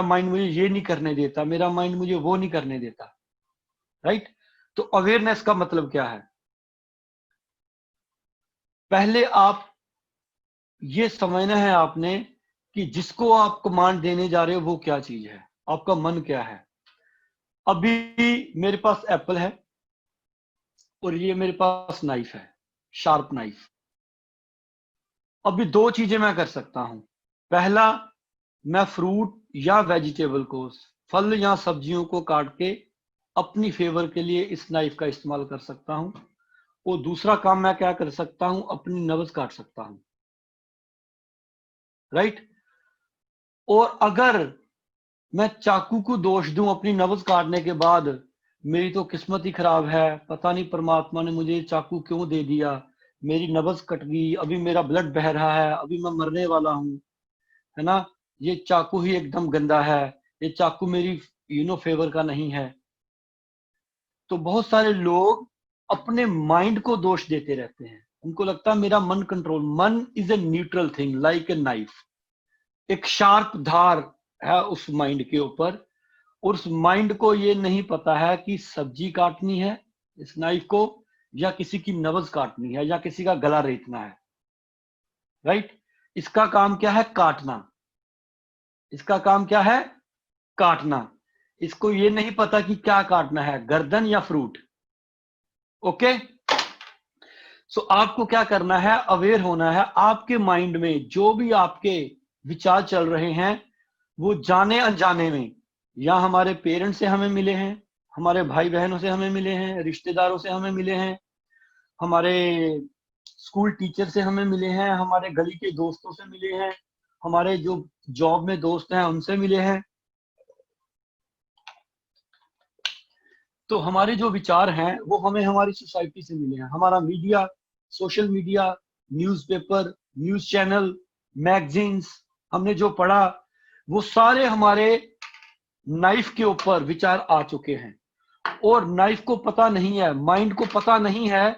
माइंड मुझे ये नहीं करने देता, मेरा माइंड मुझे वो नहीं करने देता, राइट। तो अवेयरनेस का मतलब क्या है? पहले आप ये समझना है आपने कि जिसको आप कमांड देने जा रहे हो वो क्या चीज है, आपका मन क्या है। अभी मेरे पास एप्पल है, और ये मेरे पास नाइफ है, शार्प नाइफ। अभी दो चीजें मैं कर सकता हूं। पहला, मैं फ्रूट या वेजिटेबल को, फल या सब्जियों को काट के अपनी फेवर के लिए इस नाइफ का इस्तेमाल कर सकता हूं। और दूसरा काम मैं क्या कर सकता हूं, अपनी नब्ज काट सकता हूं, राइट। और अगर मैं चाकू को दोष दूं अपनी नब्ज काटने के बाद, मेरी तो किस्मत ही खराब है, पता नहीं परमात्मा ने मुझे चाकू क्यों दे दिया, मेरी नब्ज कट गई, अभी मेरा ब्लड बह रहा है, अभी मैं मरने वाला हूं, है ना, ये चाकू ही एकदम गंदा है, ये चाकू मेरी फेवर का नहीं है। तो बहुत सारे लोग अपने माइंड को दोष देते रहते हैं। उनको लगता है मेरा मन कंट्रोल। मन is a neutral thing, like a knife. एक शार्प धार है उस माइंड के ऊपर, और उस माइंड को ये नहीं पता है कि सब्जी काटनी है इस नाइफ को, या किसी की नब्ज काटनी है, या किसी का गला रेतना है, राइट। इसका काम क्या है? काटना। इसका काम क्या है? काटना। इसको ये नहीं पता कि क्या काटना है, गर्दन या फ्रूट। ओके। सो आपको क्या करना है? अवेयर होना है। आपके माइंड में जो भी आपके विचार चल रहे हैं, वो जाने अनजाने में, या हमारे पेरेंट्स से हमें मिले हैं, हमारे भाई बहनों से हमें मिले हैं, रिश्तेदारों से हमें मिले हैं, हमारे स्कूल टीचर से हमें मिले हैं, हमारे गली के दोस्तों से मिले हैं, हमारे जो जॉब में दोस्त हैं उनसे मिले हैं। तो हमारे जो विचार हैं वो हमें हमारी सोसाइटी से मिले हैं। हमारा media, social media, newspaper, news channel, magazines, हमने जो पढ़ा, वो सारे हमारे नाइफ के ऊपर विचार आ चुके हैं। और नाइफ को पता नहीं है, माइंड को पता नहीं है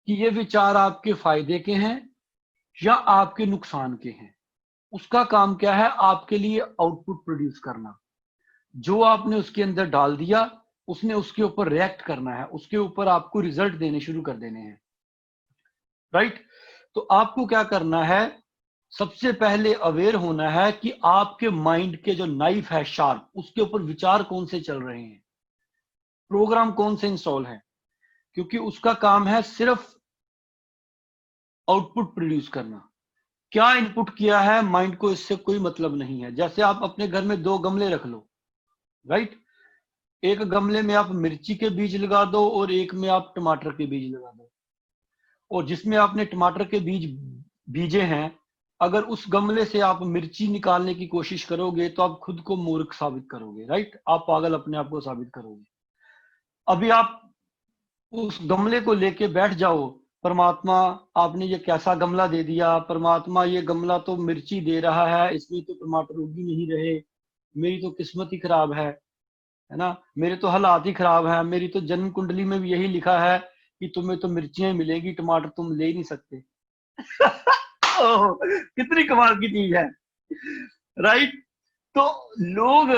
कि ये विचार आपके फायदे के हैं या आपके नुकसान के हैं। उसका काम क्या है? आपके लिए आउटपुट प्रोड्यूस करना। जो आपने उसके अंदर डाल दिया, उसने उसके ऊपर रिएक्ट करना है, उसके ऊपर आपको रिजल्ट देने शुरू कर देने हैं, राइट। तो आपको क्या करना है, सबसे पहले अवेयर होना है कि आपके माइंड के जो नाइफ है शार्प, उसके ऊपर विचार कौन से चल रहे हैं, प्रोग्राम कौन से इंस्टॉल है, क्योंकि उसका काम है सिर्फ आउटपुट प्रोड्यूस करना। क्या इनपुट किया है माइंड को इससे कोई मतलब नहीं है। जैसे आप अपने घर में 2 गमले रख लो, राइट, एक गमले में आप मिर्ची के बीज लगा दो और एक में आप टमाटर के बीज लगा दो, और जिसमें आपने टमाटर के बीज बीजे हैं, अगर उस गमले से आप मिर्ची निकालने की कोशिश करोगे तो आप खुद को मूर्ख साबित करोगे, राइट, आप पागल अपने आप को साबित करोगे। अभी आप उस गमले को लेके बैठ जाओ, परमात्मा आपने ये कैसा गमला दे दिया, परमात्मा ये गमला तो मिर्ची दे रहा है, इसमें तो टमाटर उग ही नहीं रहे, मेरी तो किस्मत ही खराब है ना, मेरे तो हालात ही खराब है, मेरी तो जन्म कुंडली में भी यही लिखा है कि तुम्हें तो मिर्चियां मिलेगी, टमाटर तुम ले ही नहीं सकते। कितनी कमाल की चीज है, राइट। तो लोग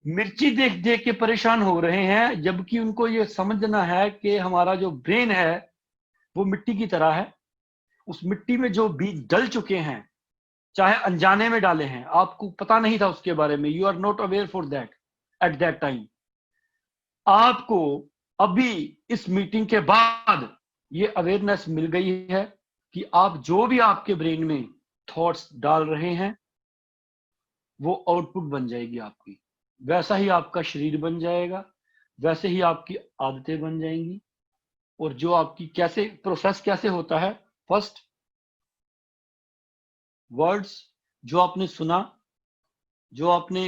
मिर्ची देख देख के परेशान हो रहे हैं, जबकि उनको ये समझना है कि हमारा जो ब्रेन है वो मिट्टी की तरह है। उस मिट्टी में जो बीज डल चुके हैं, चाहे अनजाने में डाले हैं, आपको पता नहीं था उसके बारे में, you are not aware for that at that time. आपको अभी इस मीटिंग के बाद ये अवेयरनेस मिल गई है कि आप जो भी आपके ब्रेन में थॉट्स डाल रहे हैं वो आउटपुट बन जाएगी आपकी, वैसा ही आपका शरीर बन जाएगा, वैसे ही आपकी आदतें बन जाएंगी। और जो आपकी कैसे प्रोसेस कैसे होता है, फर्स्ट वर्ड्स जो आपने सुना, जो आपने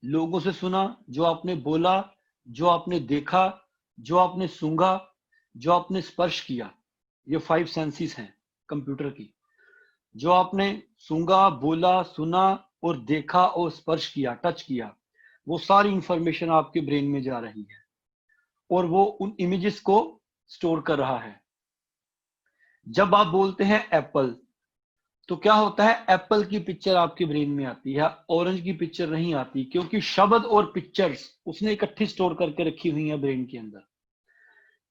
लोगों से सुना, जो आपने बोला, जो आपने देखा, जो आपने सूंघा, जो आपने स्पर्श किया, ये 5 सेंसेस हैं कंप्यूटर की। जो आपने सूंघा, बोला, सुना और देखा और स्पर्श किया, टच किया, वो सारी इंफॉर्मेशन आपके ब्रेन में जा रही है और वो उन इमेजेस को स्टोर कर रहा है। जब आप बोलते हैं एप्पल, तो क्या होता है, एप्पल की पिक्चर आपके ब्रेन में आती है, ऑरेंज की पिक्चर नहीं आती, क्योंकि शब्द और पिक्चर्स उसने इकट्ठी स्टोर करके रखी हुई है ब्रेन के अंदर।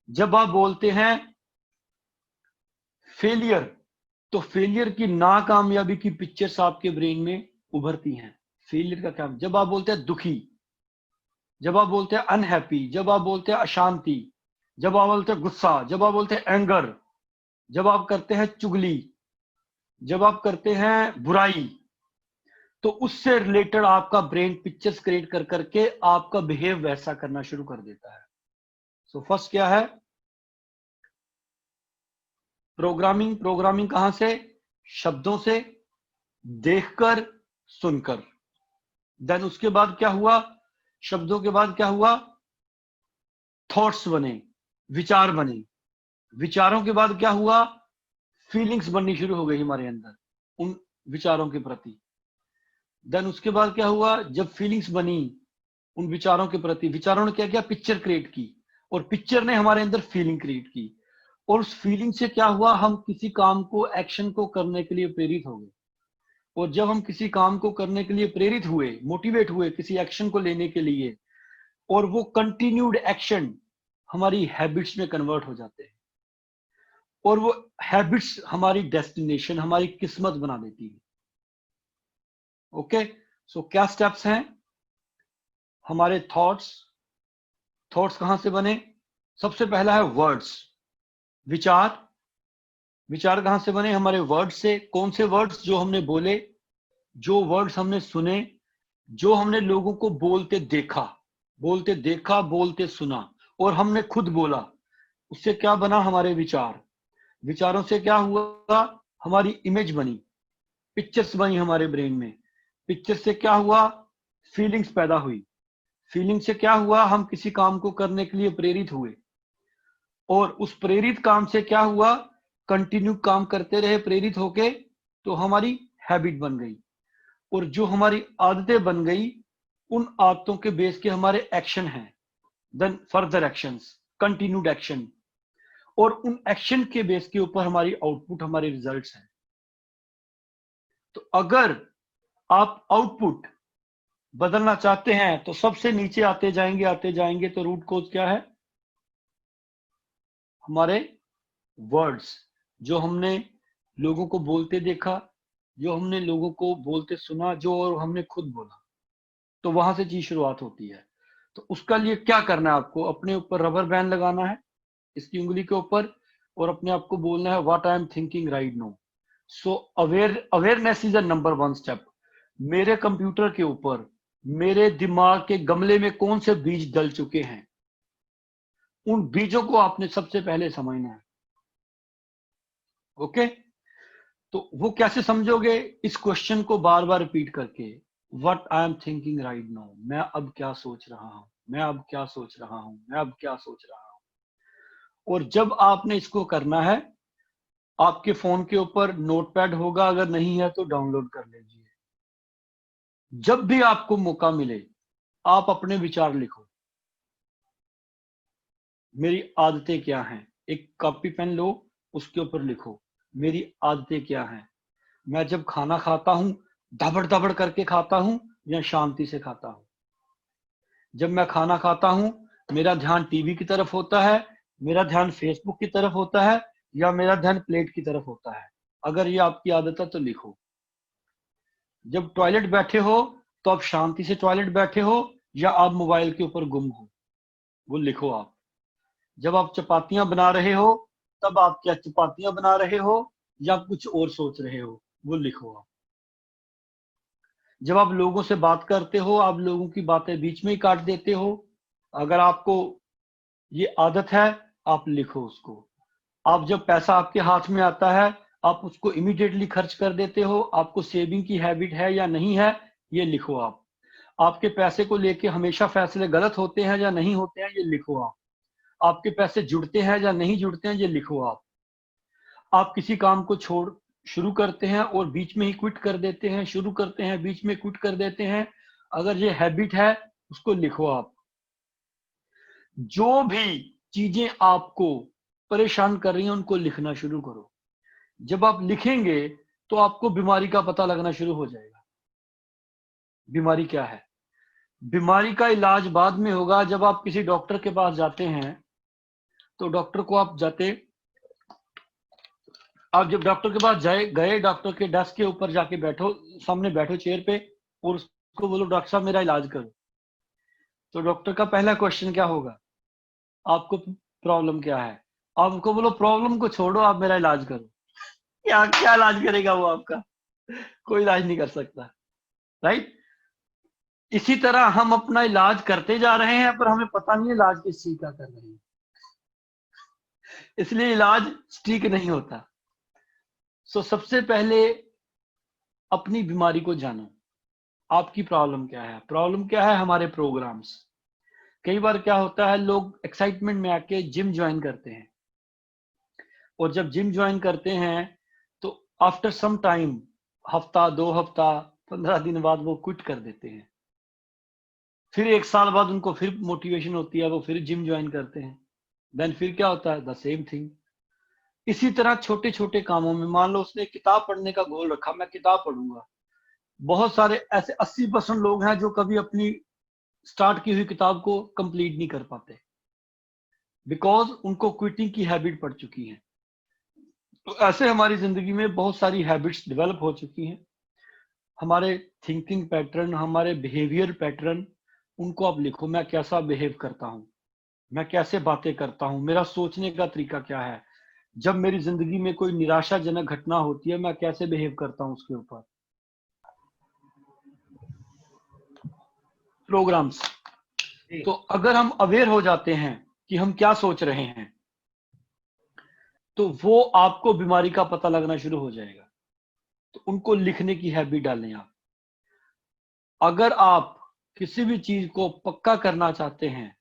जब आप बोलते हैं फेलियर, तो फेलियर की नाकामयाबी की पिक्चर्स आपके ब्रेन में उभरती हैं। फेलियर का काम, जब आप बोलते हैं दुखी, जब आप बोलते हैं अनहैप्पी, जब आप बोलते हैं अशांति, जब आप बोलते हैं गुस्सा, जब आप बोलते हैं एंगर, जब आप करते हैं चुगली, जब आप करते हैं बुराई, तो उससे रिलेटेड आपका ब्रेन पिक्चर्स क्रिएट कर करके आपका बिहेव वैसा करना शुरू कर देता है। सो फर्स्ट क्या है, प्रोग्रामिंग। प्रोग्रामिंग कहां से, शब्दों से, देखकर, सुनकर। देन उसके बाद क्या हुआ, शब्दों के बाद क्या हुआ, थॉट्स बने, विचार बने। विचारों के बाद क्या हुआ, फीलिंग्स बननी शुरू हो गई हमारे अंदर उन विचारों के प्रति। देन उसके बाद क्या हुआ, जब फीलिंग्स बनी उन विचारों के प्रति, विचारों ने क्या किया, पिक्चर क्रिएट की, और पिक्चर ने हमारे अंदर फीलिंग क्रिएट की, और उस फीलिंग से क्या हुआ, हम किसी काम को, एक्शन को करने के लिए प्रेरित हो गए। और जब हम किसी काम को करने के लिए प्रेरित हुए, मोटिवेट हुए किसी एक्शन को लेने के लिए, और वो कंटिन्यूड एक्शन हमारी हैबिट्स में कन्वर्ट हो जाते हैं, और वो हैबिट्स हमारी डेस्टिनेशन, हमारी किस्मत बना देती है। ओके, सो क्या स्टेप्स हैं हमारे थॉट्स। थॉट्स कहां से बने, सबसे पहला है वर्ड्स, विचार। विचार कहां से बने, हमारे वर्ड्स से। कौन से वर्ड्स, जो हमने बोले, जो वर्ड्स हमने सुने, जो हमने लोगों को बोलते देखा, बोलते सुना, और हमने खुद बोला, उससे क्या बना, हमारे विचार। विचारों से क्या हुआ, हमारी इमेज बनी, पिक्चर्स बनी हमारे ब्रेन में। पिक्चर से क्या हुआ, फीलिंग्स पैदा हुई। फीलिंग से क्या हुआ, हम किसी काम को करने के लिए प्रेरित हुए, और उस प्रेरित काम से क्या हुआ, कंटिन्यू काम करते रहे प्रेरित होके, तो हमारी हैबिट बन गई, और जो हमारी आदतें बन गई, उन आदतों के बेस के हमारे एक्शन हैं, then further actions, continued action, और उन एक्शन के बेस के ऊपर हमारी आउटपुट, हमारे रिजल्ट्स हैं। तो अगर आप आउटपुट बदलना चाहते हैं तो सबसे नीचे आते जाएंगे तो रूट कोज क्या है? हमारे वर्ड्स, जो हमने लोगों को बोलते देखा, जो हमने लोगों को बोलते सुना, जो और हमने खुद बोला, तो वहां से चीज शुरुआत होती है। तो उसका लिए क्या करना है आपको? अपने ऊपर रबर बैंड लगाना है, इसकी उंगली के ऊपर, और अपने आप को बोलना है what I am thinking right now. So awareness is a number 1 step. मेरे कंप्यूटर के ऊपर, मेरे दिमाग के गमले में कौन से बीज डल चुके हैं, उन बीजों को आपने सबसे पहले समझना है। ओके, तो वो कैसे समझोगे? इस क्वेश्चन को बार बार रिपीट करके, what I am thinking right now, मैं अब क्या सोच रहा हूं, मैं अब क्या सोच रहा हूं, मैं अब क्या सोच रहा हूं। और जब आपने इसको करना है, आपके फोन के ऊपर नोटपैड होगा, अगर नहीं है तो डाउनलोड कर लीजिए। जब भी आपको मौका मिले आप अपने विचार लिखो। मेरी आदतें क्या हैं, एक कॉपी पेन लो, उसके ऊपर लिखो मेरी आदतें क्या हैं। मैं जब खाना खाता हूं दबड़ दबड़ करके खाता हूं या शांति से खाता हूं। जब मैं खाना खाता हूं मेरा ध्यान टीवी की तरफ होता है, मेरा ध्यान फेसबुक की तरफ होता है, या मेरा ध्यान प्लेट की तरफ होता है। अगर ये आपकी आदत है तो लिखो। जब टॉयलेट बैठे हो तो आप शांति से टॉयलेट बैठे हो या आप मोबाइल के ऊपर गुम हो, वो लिखो आप। जब आप चपातियां बना रहे हो तब आप क्या चपातियां बना रहे हो या कुछ और सोच रहे हो, वो लिखो आप। जब आप लोगों से बात करते हो आप लोगों की बातें बीच में ही काट देते हो, अगर आपको ये आदत है आप लिखो उसको। आप जब पैसा आपके हाथ में आता है आप उसको इमीडिएटली खर्च कर देते हो, आपको सेविंग की हैबिट है या नहीं है, ये लिखो आप। आपके पैसे को लेके हमेशा फैसले गलत होते हैं या नहीं होते हैं, ये लिखो आप। आपके पैसे जुड़ते हैं या नहीं जुड़ते हैं, ये लिखो आप। आप किसी काम को शुरू करते हैं और बीच में ही क्विट कर देते हैं, शुरू करते हैं बीच में क्विट कर देते हैं, अगर ये हैबिट है उसको लिखो आप। जो भी चीजें आपको परेशान कर रही हैं उनको लिखना शुरू करो। जब आप लिखेंगे तो आपको बीमारी का पता लगना शुरू हो जाएगा। बीमारी क्या है? बीमारी का इलाज बाद में होगा। जब आप किसी डॉक्टर के पास जाते हैं तो डॉक्टर को आप जब डॉक्टर के पास गए, डॉक्टर के डेस्क के ऊपर जाके बैठो, सामने बैठो चेयर पे, और उसको बोलो डॉक्टर साहब मेरा इलाज करो। तो डॉक्टर का पहला क्वेश्चन क्या होगा? आपको प्रॉब्लम क्या है? आप उसको बोलो प्रॉब्लम को छोड़ो, आप मेरा इलाज करो। क्या क्या इलाज करेगा वो आपका? कोई इलाज नहीं कर सकता, राइट? इसी तरह हम अपना इलाज करते जा रहे हैं पर हमें पता नहीं है इलाज किस चीज का कर रहे हैं, इसलिए इलाज ठीक नहीं होता। सो सबसे पहले अपनी बीमारी को जानो। आपकी प्रॉब्लम क्या है? प्रॉब्लम क्या है? हमारे प्रोग्राम्स। कई बार क्या होता है, लोग एक्साइटमेंट में आके जिम ज्वाइन करते हैं, और जब जिम ज्वाइन करते हैं तो आफ्टर सम टाइम, हफ्ता 2 हफ्ता 15 दिन बाद वो क्विट कर देते हैं। फिर 1 साल बाद उनको फिर मोटिवेशन होती है, वो फिर जिम ज्वाइन करते हैं। देन फिर क्या होता है? The same thing. इसी तरह छोटे छोटे कामों में, मान लो उसने किताब पढ़ने का गोल रखा, मैं किताब पढ़ूंगा। बहुत सारे ऐसे 80% लोग हैं जो कभी अपनी स्टार्ट की हुई किताब को कंप्लीट नहीं कर पाते, बिकॉज उनको क्विटिंग की हैबिट पड़ चुकी है। तो ऐसे हमारी जिंदगी में बहुत सारी हैबिट्स डेवलप हो चुकी हैं। हमारे थिंकिंग पैटर्न, हमारे बिहेवियर पैटर्न, उनको आप लिखो। मैं कैसा बिहेव करता हूं, मैं कैसे बातें करता हूं, मेरा सोचने का तरीका क्या है। जब मेरी जिंदगी में कोई निराशाजनक घटना होती है मैं कैसे बिहेव करता हूं उसके ऊपर। प्रोग्राम्स। तो अगर हम अवेयर हो जाते हैं कि हम क्या सोच रहे हैं तो वो आपको बीमारी का पता लगना शुरू हो जाएगा। तो उनको लिखने की हैबिट डालें आप। अगर आप किसी भी चीज को पक्का करना चाहते हैं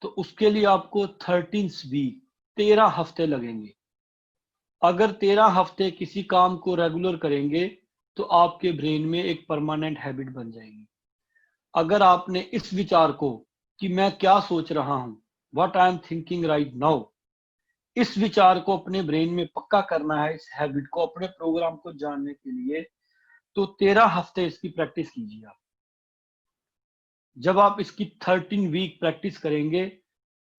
तो उसके लिए आपको 13 वीक, 13 हफ्ते लगेंगे। अगर 13 हफ्ते किसी काम को रेगुलर करेंगे तो आपके ब्रेन में एक परमानेंट हैबिट बन जाएगी। अगर आपने इस विचार को कि मैं क्या सोच रहा हूं, what I am thinking right now, इस विचार को अपने ब्रेन में पक्का करना है, इस हैबिट को, अपने प्रोग्राम को जानने के लिए, तो 13 हफ्ते इसकी प्रैक्टिस कीजिए आप। जब आप इसकी 13 वीक प्रैक्टिस करेंगे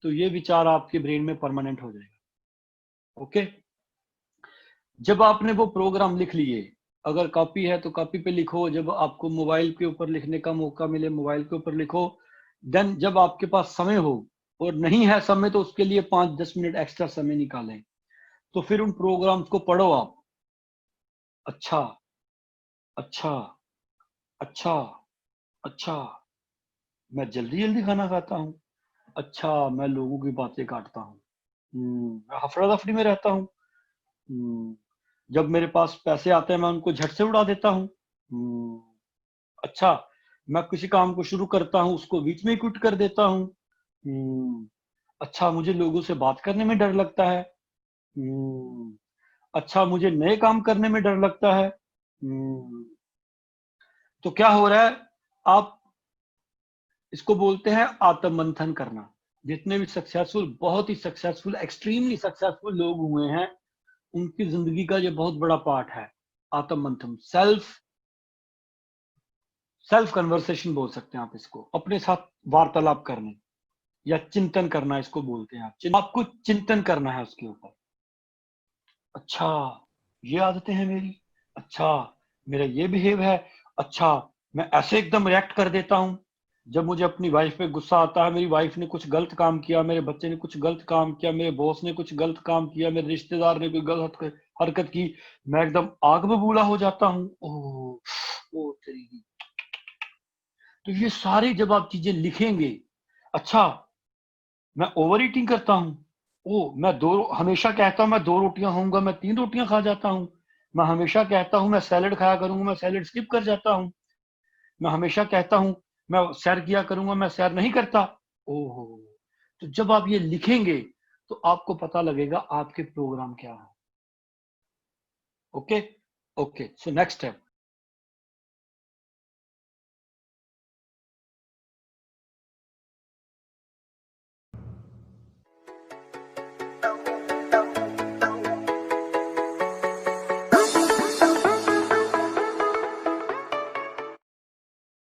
तो ये विचार आपके ब्रेन में परमानेंट हो जाएगा। ओके, जब आपने वो प्रोग्राम लिख लिए, अगर कॉपी है तो कॉपी पे लिखो, जब आपको मोबाइल के ऊपर लिखने का मौका मिले मोबाइल के ऊपर लिखो। देन जब आपके पास समय हो, और नहीं है समय तो उसके लिए 5-10 मिनट एक्स्ट्रा समय निकालें, तो फिर उन प्रोग्राम्स को पढ़ो आप। अच्छा अच्छा अच्छा अच्छा, मैं जल्दी जल्दी खाना खाता हूँ। अच्छा, मैं लोगों की बातें काटता हूँ। मैं हफड़ा दफड़ी में रहता हूँ। जब मेरे पास पैसे आते हैं मैं उनको झट से उड़ा देता हूँ। अच्छा, मैं किसी काम को शुरू करता हूँ उसको बीच में ही क्विट कर देता हूँ। अच्छा, मुझे लोगों से बात करने में डर लगता है। अच्छा, मुझे नए काम करने में डर लगता है। तो क्या हो रहा है, आप इसको बोलते हैं आत्म मंथन करना। जितने भी सक्सेसफुल, बहुत ही सक्सेसफुल, एक्सट्रीमली सक्सेसफुल लोग हुए हैं, उनकी जिंदगी का ये बहुत बड़ा पार्ट है आत्म मंथन। सेल्फ कन्वर्सेशन बोल सकते हैं आप इसको, अपने साथ वार्तालाप करने या चिंतन करना इसको बोलते हैं आप। आपको चिंतन करना है उसके ऊपर। अच्छा, ये आदतें हैं मेरी। अच्छा, मेरा ये बिहेव है। अच्छा, मैं ऐसे एकदम रिएक्ट कर देता हूँ जब मुझे अपनी वाइफ पे गुस्सा आता है। मेरी वाइफ ने कुछ गलत काम किया, मेरे बच्चे ने कुछ गलत काम किया, मेरे बॉस ने कुछ गलत काम किया, मेरे रिश्तेदार ने कोई गलत हरकत की, मैं एकदम आग बबूला हो जाता हूँ। ओ तेरी। तो ये सारे जब आप चीजें लिखेंगे, अच्छा, मैं ओवर ईटिंग करता हूँ। मैं हमेशा कहता हूँ मैं 2 रोटियां खाऊंगा, मैं 3 रोटियां खा जाता हूँ। मैं हमेशा कहता हूँ मैं सैलेड खाया करूंगा, मैं सैलेड स्किप कर जाता हूँ। मैं हमेशा कहता हूँ मैं सैर किया करूंगा, मैं सैर नहीं करता। ओहो। तो जब आप ये लिखेंगे तो आपको पता लगेगा आपके प्रोग्राम क्या है। Okay okay, so next step,